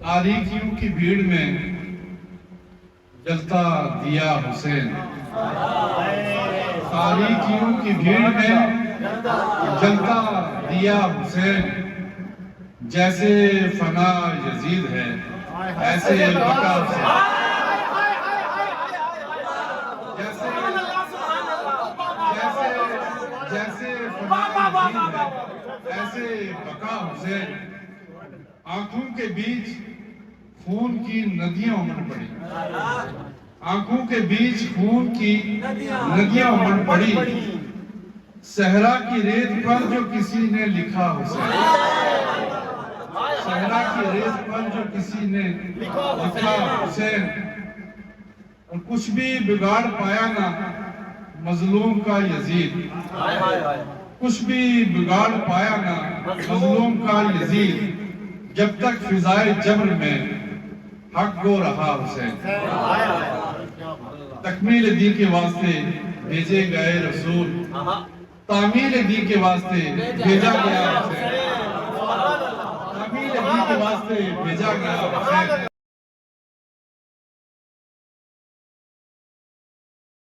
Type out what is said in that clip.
تاریکیوں کی بھیڑ میں جلتا دیا حسین، تاریکیوں کی بھیڑ میں جلتا دیا حسین، جیسے فنا یزید ہے ایسے بقا حسین، جیسے فنا یزید ہے ایسے بقا حسین، آنکھوں کے بیچ خون کی ندیاں امڑ پڑی، آنکھوں کے بیچ خون کی ندیاں امڑ پڑی، صحرا کی ریت پر جو کسی نے لکھا حسین، صحرا کی ریت پر جو کسی نے لکھا حسین، اور کچھ بھی بگاڑ پایا نہ مظلوم کا یزید، کچھ بھی بگاڑ پایا نہ مظلوم کا یزید، جب تک فضائے جبر میں حق گو رہا حسین، تکمیل دین کے واسطے بھیجے گئے رسول، تعمیل دین کے واسطے بھیجا گیا حسین، تعمیل دین کے واسطے بھیجا گیا حسین۔